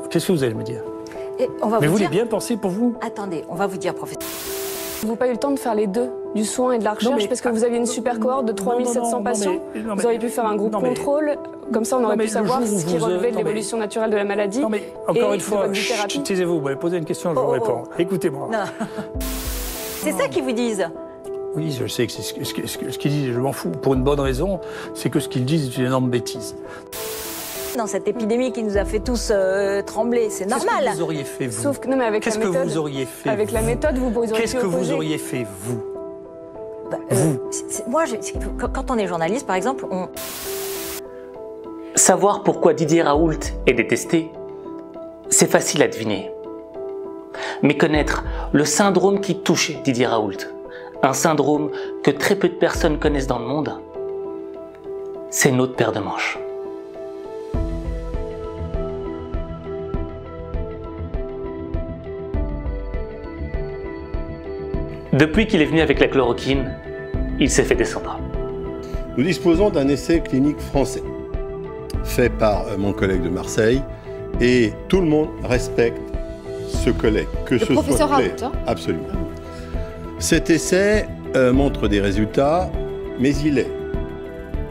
Qu'est-ce que vous allez me dire? Et on va Mais vous dire... l'avez bien pensé pour vous? Attendez, on va vous dire, professeur. Vous n'avez pas eu le temps de faire les deux, du soin et de la recherche, parce que vous aviez une super cohorte de 3700 patients. Vous auriez pu faire un groupe contrôle, comme ça on aurait pu savoir ce qui relevait de l'évolution naturelle de la maladie. Non mais encore une fois, taisez-vous, vous m'avez posé une question, je vous réponds. Écoutez-moi. C'est ça qu'ils vous disent? Oui, je sais que c'est ce qu'ils disent, je m'en fous. Pour une bonne raison, c'est que ce qu'ils disent est une énorme bêtise. Dans cette épidémie qui nous a fait tous trembler, c'est normal. Qu'est-ce que vous auriez fait, vous? Sauf que, non, mais avec Qu'est-ce que vous auriez fait? Avec la méthode, vous auriez pu Qu'est-ce que vous auriez fait, vous? Moi, quand on est journaliste, par exemple, on... Savoir pourquoi Didier Raoult est détesté, c'est facile à deviner. Mais connaître le syndrome qui touche Didier Raoult, un syndrome que très peu de personnes connaissent dans le monde, c'est une autre paire de manches. Depuis qu'il est venu avec la chloroquine, il s'est fait descendre. Nous disposons d'un essai clinique français, fait par mon collègue de Marseille, et tout le monde respecte ce collègue, que ce soit clair. Le professeur Raoult, hein? Absolument. Cet essai montre des résultats, mais il est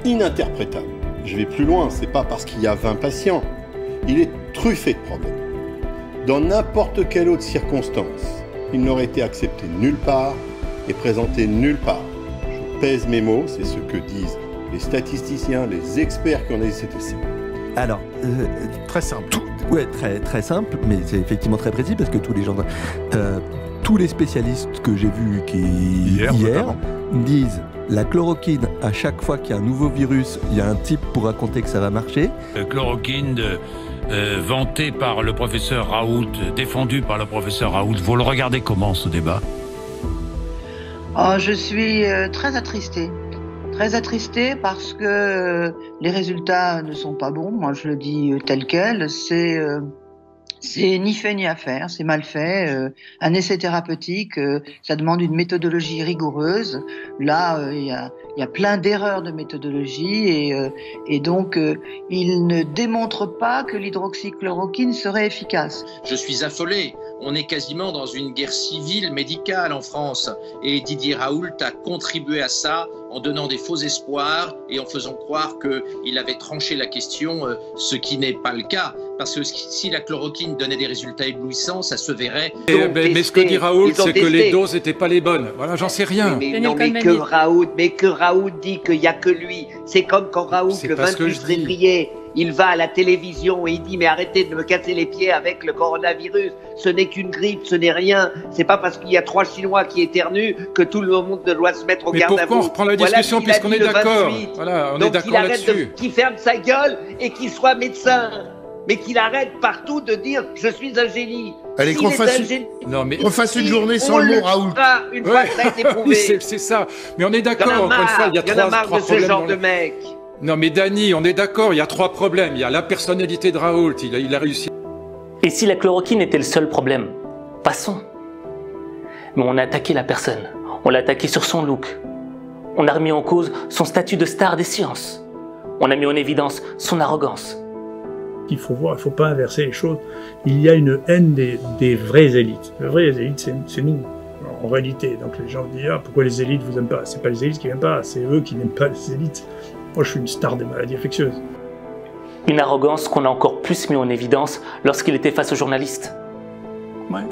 ininterprétable. Je vais plus loin, c'est pas parce qu'il y a 20 patients. Il est truffé de problèmes. Dans n'importe quelle autre circonstance, il n'aurait été accepté nulle part et présenté nulle part. Je pèse mes mots, c'est ce que disent les statisticiens, les experts qui ont analysé cet essai. Alors, très simple. Ouais, très simple, mais c'est effectivement très précis parce que tous les spécialistes que j'ai vus hier disent la chloroquine, à chaque fois qu'il y a un nouveau virus, il y a un type pour raconter que ça va marcher. Chloroquine vanté par le professeur Raoult, défendu par le professeur Raoult. Vous le regardez comment, ce débat? Oh, je suis très attristée. Très attristée parce que les résultats ne sont pas bons. Moi, je le dis tel quel. C'est ni fait ni à faire, c'est mal fait. Un essai thérapeutique, ça demande une méthodologie rigoureuse. Là, il y a plein d'erreurs de méthodologie et donc il ne démontre pas que l'hydroxychloroquine serait efficace. Je suis affolé. On est quasiment dans une guerre civile médicale en France. Et Didier Raoult a contribué à ça en donnant des faux espoirs et en faisant croire qu'il avait tranché la question, ce qui n'est pas le cas. Parce que si la chloroquine donnait des résultats éblouissants, ça se verrait. Mais ce que dit Raoult, c'est que les doses n'étaient pas les bonnes. Voilà, j'en sais rien. Mais que Raoult dit qu'il n'y a que lui. C'est comme quand Raoult, le 28 février, il va à la télévision et il dit « Mais arrêtez de me casser les pieds avec le coronavirus. Ce n'est qu'une grippe, ce n'est rien. C'est pas parce qu'il y a 3 Chinois qui éternuent que tout le monde doit se mettre au garde à vous. » Mais pourquoi on reprend la discussion puisqu'on est d'accord? Voilà, on est d'accord là-dessus. Qu'il ferme sa gueule et qu'il soit médecin. Mais qu'il arrête partout de dire « Je suis un génie ». Allez, qu'on fasse une journée sans le mot Raoult. Une fois que ça a été prouvé. C'est ça. Mais on est d'accord, encore une fois, il y a trois de ce genre de mec. Non mais Dany, on est d'accord, il y a 3 problèmes. Il y a la personnalité de Raoult, il a réussi. Et si la chloroquine était le seul problème? Passons. Mais on a attaqué la personne. On l'a attaqué sur son look. On a remis en cause son statut de star des sciences. On a mis en évidence son arrogance. Il faut voir, il ne faut pas inverser les choses. Il y a une haine des vraies élites. Les vraies élites, c'est nous, en réalité. Donc les gens disent « Ah, pourquoi les élites vous aiment pas ?» C'est pas les élites qui n'aiment pas, c'est eux qui n'aiment pas les élites. Moi, je suis une star des maladies infectieuses. Une arrogance qu'on a encore plus mis en évidence lorsqu'il était face aux journalistes. Ouais.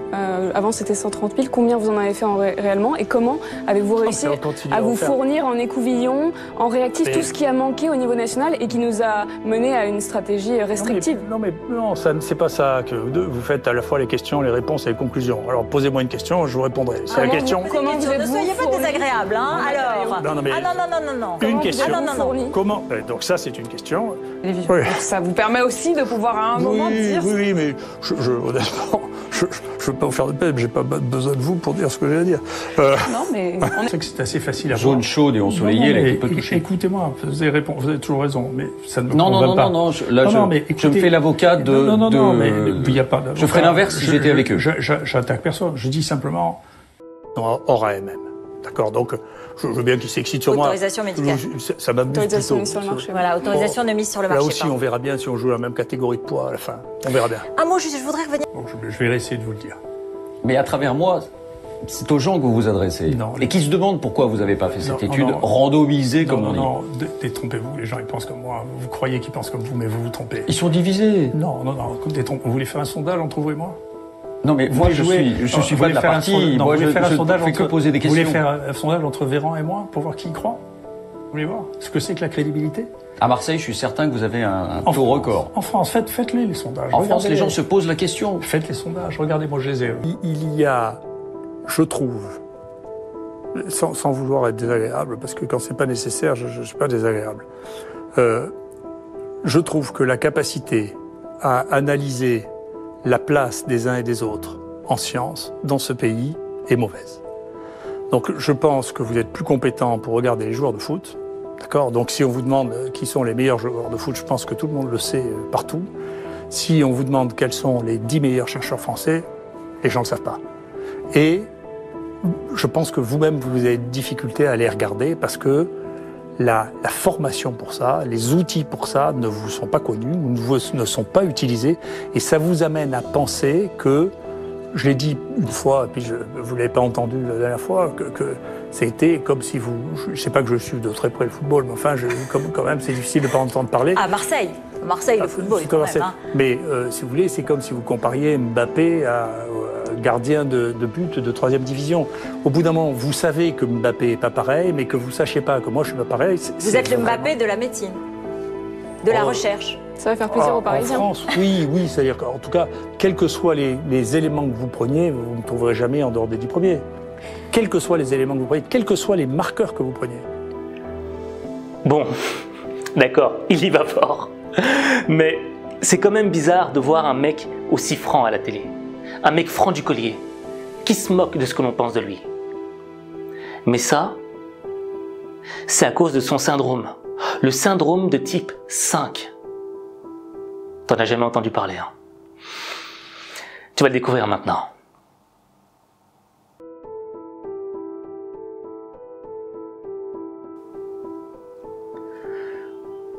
Avant, c'était 130 000. Combien vous en avez fait réellement? Et comment avez-vous réussi à vous fournir en écouvillon, en réactif, tout ce qui a manqué au niveau national et qui nous a mené à une stratégie restrictive? Non, c'est pas ça que vous faites à la fois les questions, les réponses et les conclusions. Alors, posez-moi une question, je vous répondrai. C'est la question. Comment vous êtes-vous fourni? Ne soyez pas désagréable, hein, alors. Non. Une question. Comment? Donc ça, c'est une question. Oui. Ça vous permet aussi de pouvoir à un moment dire... Oui, mais honnêtement, je ne veux pas vous faire de peine, j'ai pas besoin de vous pour dire ce que j'ai à dire. Non, mais... Je sais que c'est assez facile à voir. Zone chaude et ensoleillée, là, qui peut toucher. Écoutez-moi, vous avez toujours raison, mais ça ne me convainc pas. Non, je me fais l'avocat de... Non, mais il n'y a pas... Je ferais l'inverse si j'étais avec eux. J'attaque personne, je dis simplement, hors AMM. D'accord, donc je veux bien qu'il s'excite sur moi. Autorisation médicale. Ça m'amuse autorisation plutôt. Mise sur le marché. Voilà, autorisation de mise sur le marché. Là aussi, on verra bien si on joue la même catégorie de poids à la fin. On verra bien. Un mot, je voudrais revenir. Bon, je vais essayer de vous le dire. Mais à travers moi, c'est aux gens que vous vous adressez. Non, et qui se demandent pourquoi vous n'avez pas fait cette étude randomisée, comme on dit. Non, détrompez-vous. Les gens, ils pensent comme moi. Vous croyez qu'ils pensent comme vous, mais vous vous trompez. Ils sont divisés. Non. Vous voulez faire un sondage entre vous et moi? Non, mais moi, je suis pas de la partie. Moi, je ne fais que poser des questions. Vous voulez faire un sondage entre Véran et moi pour voir qui y croit? Vous voulez voir ce que c'est que la crédibilité? À Marseille, je suis certain que vous avez un taux record. En France, faites-les, les sondages. En France, les gens se posent la question. Faites les sondages. Regardez, moi, je les ai. Il y a, je trouve, sans vouloir être désagréable, parce que quand c'est pas nécessaire, je suis pas désagréable. Je trouve que la capacité à analyser la place des uns et des autres en sciences dans ce pays est mauvaise. Donc je pense que vous êtes plus compétent pour regarder les joueurs de foot, d'accord? Donc si on vous demande qui sont les meilleurs joueurs de foot, je pense que tout le monde le sait partout. Si on vous demande quels sont les 10 meilleurs chercheurs français, les gens ne le savent pas. Et je pense que vous-même, vous avez des difficultés à les regarder parce que la formation pour ça, les outils pour ça ne vous sont pas connus, ne sont pas utilisés, et ça vous amène à penser que, je l'ai dit une fois, et puis vous ne l'avez pas entendu la dernière fois, que c'était comme si vous, je ne sais pas que je suis de très près le football, mais enfin, quand même, c'est difficile de ne pas entendre parler. À Marseille, le football, quand même. Hein. Mais si vous voulez, c'est comme si vous compariez Mbappé à gardien de but de 3e division. Au bout d'un moment, vous savez que Mbappé n'est pas pareil, mais que vous ne sachiez pas que moi je ne suis pas pareil. Vous êtes le Mbappé de la médecine, de la recherche. Ça va faire plaisir aux Parisiens. En France, oui, c'est-à-dire qu'en tout cas, quels que soient les éléments que vous preniez, vous ne trouverez jamais en dehors des 10 premiers. Quels que soient les éléments que vous preniez, quels que soient les marqueurs que vous preniez. Bon, d'accord, il y va fort. Mais c'est quand même bizarre de voir un mec aussi franc à la télé. Un mec franc du collier, qui se moque de ce que l'on pense de lui. Mais ça, c'est à cause de son syndrome. Le syndrome de type 5. T'en as jamais entendu parler, hein? Tu vas le découvrir maintenant.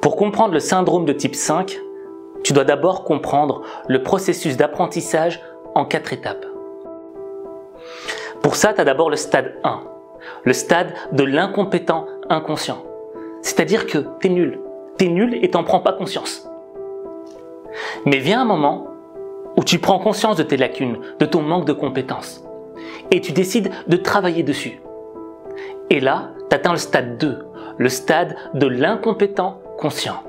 Pour comprendre le syndrome de type 5, tu dois d'abord comprendre le processus d'apprentissage en 4 étapes. Pour ça, tu as d'abord le stade 1, le stade de l'incompétent inconscient. C'est-à-dire que t'es nul et t'en prends pas conscience. Mais vient un moment où tu prends conscience de tes lacunes, de ton manque de compétences, et tu décides de travailler dessus. Et là, tu atteins le stade 2, le stade de l'incompétent conscient.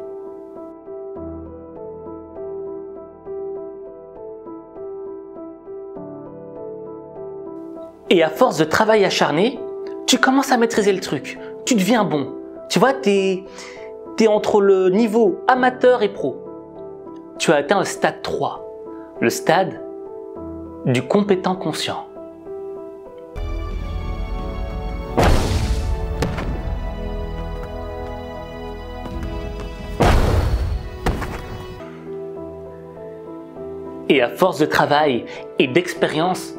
Et à force de travail acharné, tu commences à maîtriser le truc. Tu deviens bon. Tu vois, t'es entre le niveau amateur et pro. Tu as atteint le stade 3, le stade du compétent conscient. Et à force de travail et d'expérience,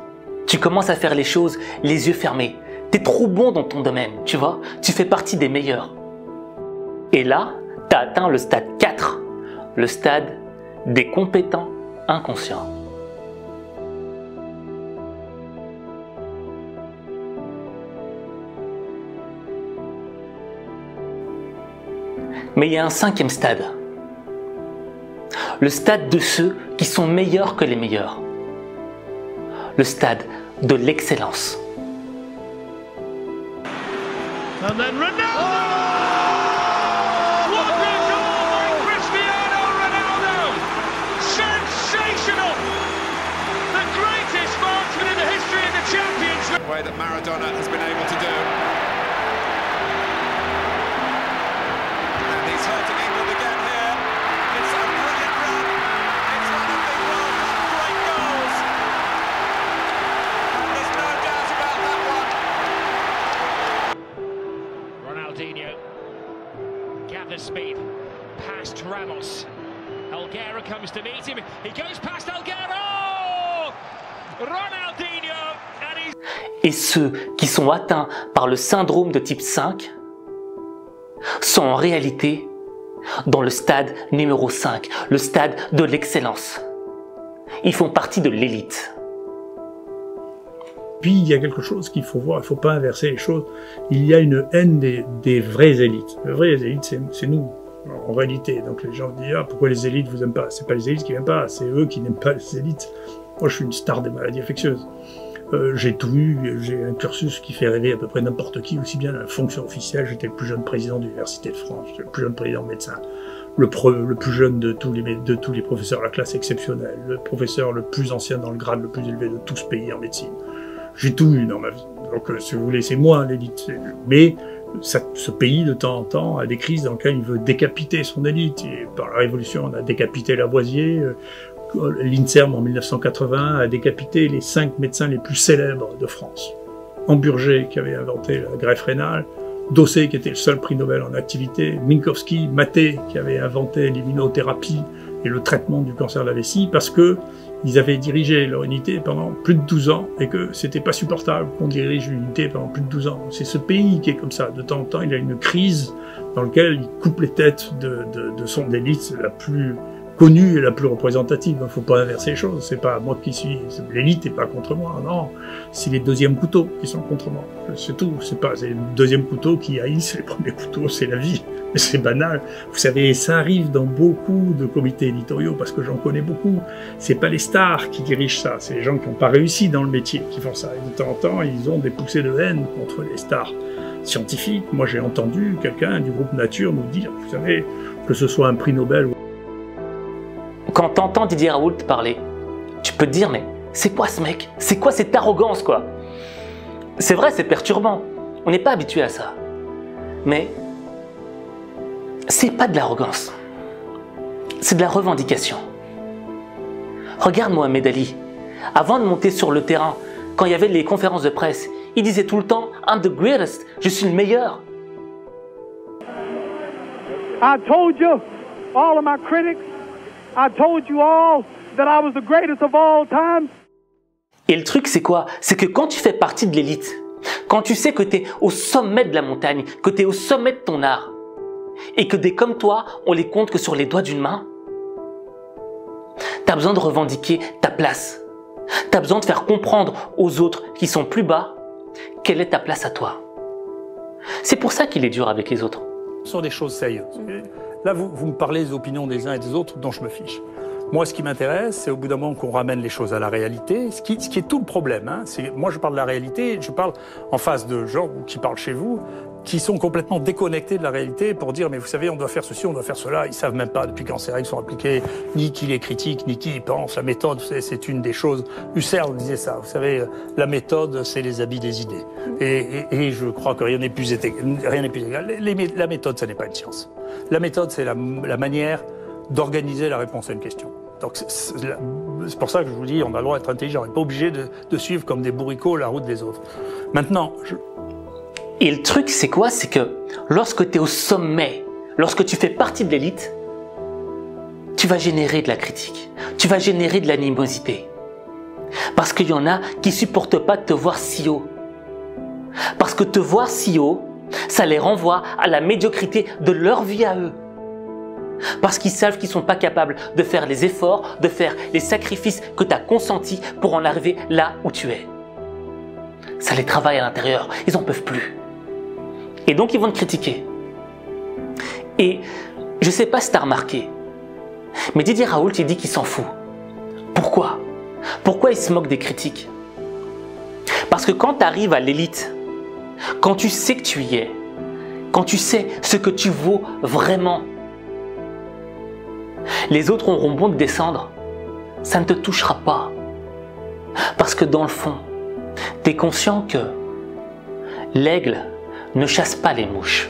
tu commences à faire les choses les yeux fermés. T'es trop bon dans ton domaine, tu vois. Tu fais partie des meilleurs. Et là, tu as atteint le stade 4, le stade des compétents inconscients. Mais il y a un 5e stade. Le stade de ceux qui sont meilleurs que les meilleurs. Le stade de l'excellence. And then Ronaldo! What a goal by Cristiano Ronaldo! Sensational! The greatest marksman in the history of the championship. The way that Maradona has been able to do. And he's hurting England again here. It's a brilliant run. It's one of the World Cup great goals. And there's no doubt about that one. Ronaldinho gathers speed past Ramos. Helguera comes to meet him. He goes past Helguera. Ronaldinho and he's... Et ceux qui sont atteints par le syndrome de type 5 sont en réalité dans le stade numéro 5, le stade de l'excellence. Ils font partie de l'élite. Puis il y a quelque chose qu'il faut voir, il ne faut pas inverser les choses. Il y a une haine des vraies élites. Les vraies élites, c'est nous, en réalité. Donc les gens disent « Ah, pourquoi les élites vous aiment pas ?» C'est pas les élites qui n'aiment pas, c'est eux qui n'aiment pas les élites. Moi, je suis une star des maladies infectieuses. J'ai tout eu, j'ai un cursus qui fait rêver à peu près n'importe qui, aussi bien la fonction officielle. J'étais le plus jeune président de l'Université de France, j'étais le plus jeune président médecin, le plus jeune de tous les professeurs de la classe exceptionnelle, le professeur le plus ancien dans le grade le plus élevé de tout ce pays en médecine. J'ai tout eu dans ma vie. Donc, si vous voulez, c'est moi l'élite. Mais ce pays, de temps en temps, a des crises dans lesquelles il veut décapiter son élite. Et par la Révolution, on a décapité Lavoisier. L'INSERM, en 1980, a décapité les 5 médecins les plus célèbres de France. Hamburger, qui avait inventé la greffe rénale, Dossé, qui était le seul prix Nobel en activité, Minkowski, Maté, qui avait inventé l'immunothérapie et le traitement du cancer de la vessie, parce que ils avaient dirigé leur unité pendant plus de 12 ans et que c'était pas supportable qu'on dirige une unité pendant plus de 12 ans. C'est ce pays qui est comme ça. De temps en temps, il a une crise dans laquelle il coupe les têtes de son élite la plus connue et la plus représentative. Il ne faut pas inverser les choses. C'est pas moi qui suis l'élite et pas contre moi. Non, c'est les deuxièmes couteaux qui sont contre moi. C'est tout. C'est les deuxièmes couteaux qui haïssent les premiers couteaux. C'est la vie. Mais c'est banal. Vous savez, ça arrive dans beaucoup de comités éditoriaux parce que j'en connais beaucoup. C'est pas les stars qui dirigent ça. C'est les gens qui n'ont pas réussi dans le métier qui font ça. Et de temps en temps, ils ont des poussées de haine contre les stars scientifiques. Moi, j'ai entendu quelqu'un du groupe Nature nous dire, vous savez, que ce soit un prix Nobel ou... Quand t'entends Didier Raoult parler, tu peux te dire, mais c'est quoi ce mec? C'est quoi cette arrogance, quoi? C'est vrai, c'est perturbant. On n'est pas habitué à ça. Mais c'est pas de l'arrogance. C'est de la revendication. Regarde Mohamed Ali. Avant de monter sur le terrain, quand il y avait les conférences de presse, il disait tout le temps « I'm the greatest », je suis le meilleur. I told you, all of my critics, I told you all that I was the greatest of all time. Et le truc, c'est quoi? C'est que quand tu fais partie de l'élite, quand tu sais que tu es au sommet de la montagne, que tu es au sommet de ton art, et que des comme toi, on les compte que sur les doigts d'une main, tu as besoin de revendiquer ta place. Tu as besoin de faire comprendre aux autres qui sont plus bas quelle est ta place à toi. C'est pour ça qu'il est dur avec les autres. Ce sont des choses sérieuses. Là, vous me parlez des opinions des uns et des autres dont je me fiche. Moi, ce qui m'intéresse, c'est au bout d'un moment qu'on ramène les choses à la réalité, ce qui est tout le problème. Hein. Moi, je parle de la réalité, je parle en face de gens qui parlent chez vous, qui sont complètement déconnectés de la réalité pour dire « mais vous savez, on doit faire ceci, on doit faire cela ». Ils ne savent même pas, depuis quand ces règles sont appliquées, ni qui les critique, ni qui y pense. La méthode, c'est une des choses. Husserl disait ça. Vous savez, la méthode, c'est les habits des idées. Et je crois que rien n'est plus égal. La méthode, ce n'est pas une science. La méthode, c'est la manière d'organiser la réponse à une question. Donc c'est pour ça que je vous dis, on a le droit d'être intelligent. On n'est pas obligé de suivre comme des bourricots la route des autres. Maintenant, Et le truc, c'est quoi? C'est que lorsque tu es au sommet, lorsque tu fais partie de l'élite, tu vas générer de la critique, tu vas générer de l'animosité. Parce qu'il y en a qui ne supportent pas de te voir si haut. Parce que te voir si haut, ça les renvoie à la médiocrité de leur vie à eux. Parce qu'ils savent qu'ils ne sont pas capables de faire les efforts, de faire les sacrifices que tu as consentis pour en arriver là où tu es. Ça les travaille à l'intérieur, ils n'en peuvent plus. Et donc ils vont te critiquer. Et je ne sais pas si tu as remarqué, mais Didier Raoult, il dit qu'il s'en fout. Pourquoi? Pourquoi il se moque des critiques? Parce que quand tu arrives à l'élite, quand tu sais que tu y es, quand tu sais ce que tu vaux vraiment, les autres auront beau te descendre, ça ne te touchera pas. Parce que dans le fond, tu es conscient que l'aigle ne chasse pas les mouches.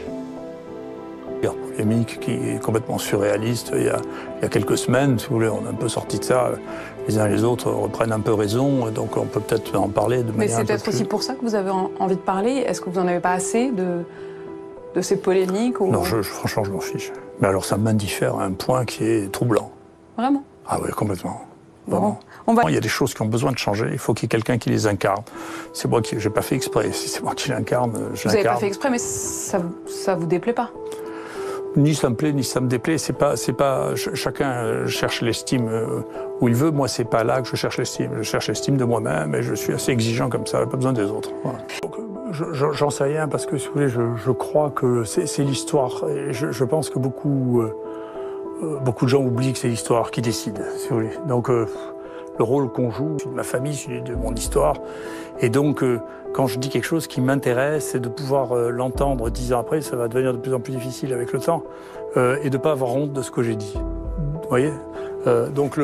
Une polémique qui est complètement surréaliste. Il y a quelques semaines, si vous voulez, on a un peu sorti de ça. Les uns et les autres reprennent un peu raison, donc on peut peut-être en parler de manière. Mais c'est peut-être aussi pour ça que vous avez envie de parler. Est-ce que vous n'en avez pas assez de ces polémiques ou... Non, franchement, je m'en fiche. Mais alors ça m'indiffère à un point qui est troublant. Vraiment? Ah oui, complètement. Vraiment. Il y a des choses qui ont besoin de changer, il faut qu'il y ait quelqu'un qui les incarne. C'est moi qui, j'ai pas fait exprès, si c'est moi qui l'incarne, je l'incarne. Vous n'avez pas fait exprès, mais ça vous déplaît pas? Ni ça me plaît, ni ça me déplaît. C'est pas, chacun cherche l'estime où il veut. Moi, c'est pas là que je cherche l'estime. Je cherche l'estime de moi-même et je suis assez exigeant comme ça, pas besoin des autres. Voilà. J'en sais rien parce que, si vous voulez, je crois que c'est l'histoire. Et je pense que beaucoup de gens oublient que c'est l'histoire qui décide, si vous voulez. Donc, le rôle qu'on joue, c'est de ma famille, c'est de mon histoire. Et donc, quand je dis quelque chose qui m'intéresse, et de pouvoir l'entendre 10 ans après, ça va devenir de plus en plus difficile avec le temps, et de ne pas avoir honte de ce que j'ai dit. Vous voyez, donc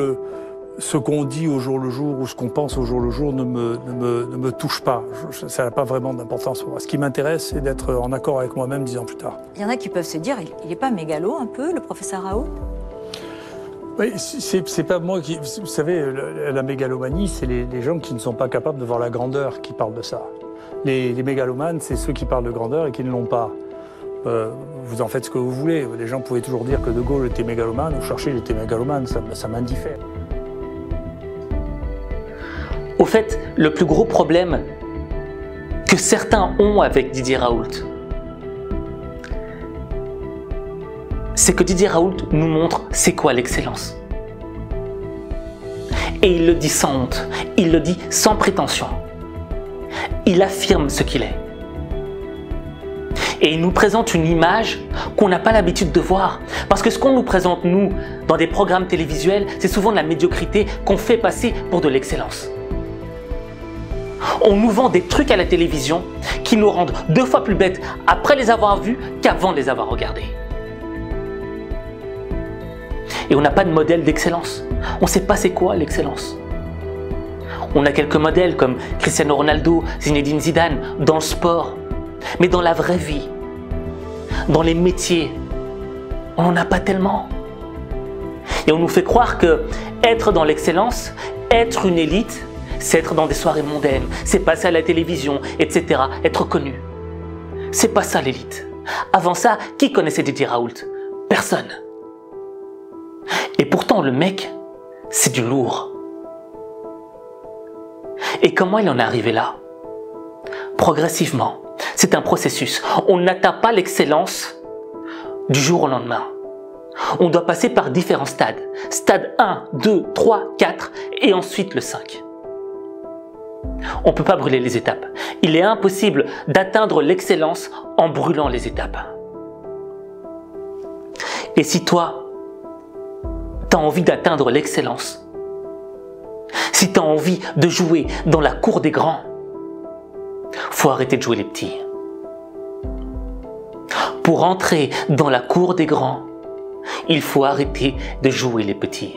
ce qu'on dit au jour le jour ou ce qu'on pense au jour le jour ne me touche pas. Ça n'a pas vraiment d'importance pour moi. Ce qui m'intéresse, c'est d'être en accord avec moi-même 10 ans plus tard. Il y en a qui peuvent se dire, il n'est pas mégalo un peu, le professeur Raoult? Oui, c'est pas moi qui... Vous savez, la mégalomanie, c'est les gens qui ne sont pas capables de voir la grandeur qui parlent de ça. Les mégalomanes, c'est ceux qui parlent de grandeur et qui ne l'ont pas. Vous en faites ce que vous voulez. Les gens pouvaient toujours dire que De Gaulle était mégalomane ou Churchill était mégalomane. Ça m'indiffère. Au fait, le plus gros problème que certains ont avec Didier Raoult, c'est que Didier Raoult nous montre c'est quoi l'excellence. Et il le dit sans honte, il le dit sans prétention. Il affirme ce qu'il est. Et il nous présente une image qu'on n'a pas l'habitude de voir. Parce que ce qu'on nous présente, nous, dans des programmes télévisuels, c'est souvent de la médiocrité qu'on fait passer pour de l'excellence. On nous vend des trucs à la télévision qui nous rendent 2 fois plus bêtes après les avoir vus qu'avant de les avoir regardés. Et on n'a pas de modèle d'excellence. On ne sait pas c'est quoi l'excellence. On a quelques modèles comme Cristiano Ronaldo, Zinedine Zidane, dans le sport. Mais dans la vraie vie, dans les métiers, on n'en a pas tellement. Et on nous fait croire que être dans l'excellence, être une élite, c'est être dans des soirées mondaines, c'est passer à la télévision, etc., être connu. C'est pas ça l'élite. Avant ça, qui connaissait Didier Raoult? Personne. Et pourtant, le mec, c'est du lourd. Et comment il en est arrivé là? Progressivement. C'est un processus. On n'atteint pas l'excellence du jour au lendemain. On doit passer par différents stades. Stade 1, 2, 3, 4 et ensuite le 5. On ne peut pas brûler les étapes. Il est impossible d'atteindre l'excellence en brûlant les étapes. Et si toi, tu as envie d'atteindre l'excellence, si tu as envie de jouer dans la cour des grands, faut arrêter de jouer les petits. Pour entrer dans la cour des grands, il faut arrêter de jouer les petits.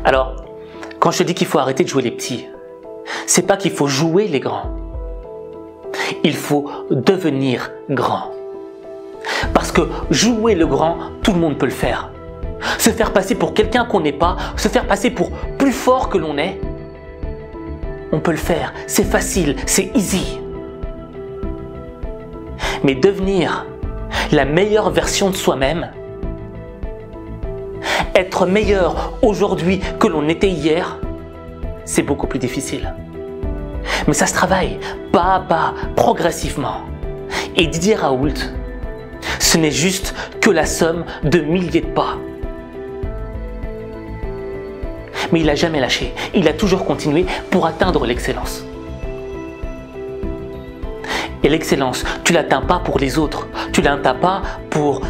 Alors, quand je te dis qu'il faut arrêter de jouer les petits, c'est pas qu'il faut jouer les grands. Il faut devenir grand. Parce que jouer le grand, tout le monde peut le faire. Se faire passer pour quelqu'un qu'on n'est pas, se faire passer pour plus fort que l'on est, on peut le faire. C'est facile, c'est easy. Mais devenir la meilleure version de soi-même, être meilleur aujourd'hui que l'on était hier, c'est beaucoup plus difficile. Mais ça se travaille pas à pas, progressivement. Et Didier Raoult, ce n'est juste que la somme de milliers de pas. Mais il n'a jamais lâché, il a toujours continué pour atteindre l'excellence. Et l'excellence, tu ne l'atteins pas pour les autres, tu ne l'atteins pas pour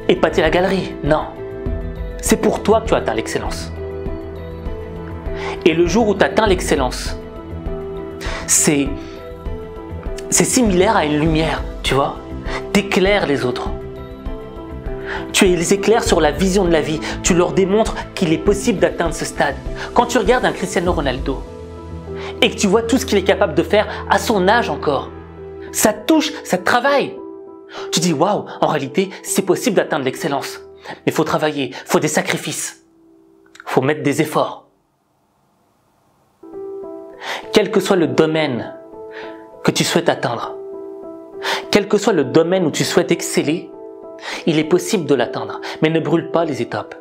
épater la galerie, non. C'est pour toi que tu atteins l'excellence. Et le jour où tu atteins l'excellence, c'est similaire à une lumière, tu vois. Tu éclaires les autres. Tu les éclaires sur la vision de la vie. Tu leur démontres qu'il est possible d'atteindre ce stade. Quand tu regardes un Cristiano Ronaldo et que tu vois tout ce qu'il est capable de faire à son âge encore, ça te touche, ça te travaille. Tu dis waouh, en réalité, c'est possible d'atteindre l'excellence. Mais il faut travailler, il faut des sacrifices. Il faut mettre des efforts. Quel que soit le domaine que tu souhaites atteindre, quel que soit le domaine où tu souhaites exceller, il est possible de l'atteindre, mais ne brûle pas les étapes.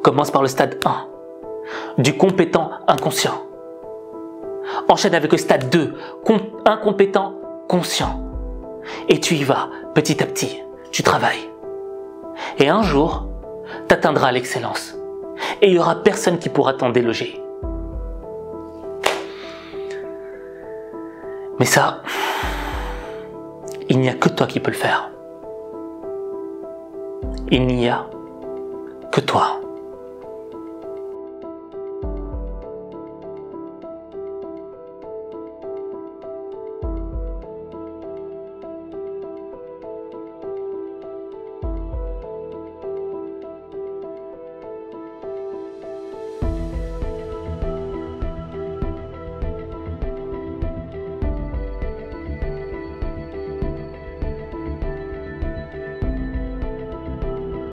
Commence par le stade 1, du compétent inconscient. Enchaîne avec le stade 2, incompétent conscient. Et tu y vas, petit à petit, tu travailles. Et un jour, tu atteindras l'excellence. Et il n'y aura personne qui pourra t'en déloger. Mais ça, il n'y a que toi qui peux le faire. Il n'y a que toi.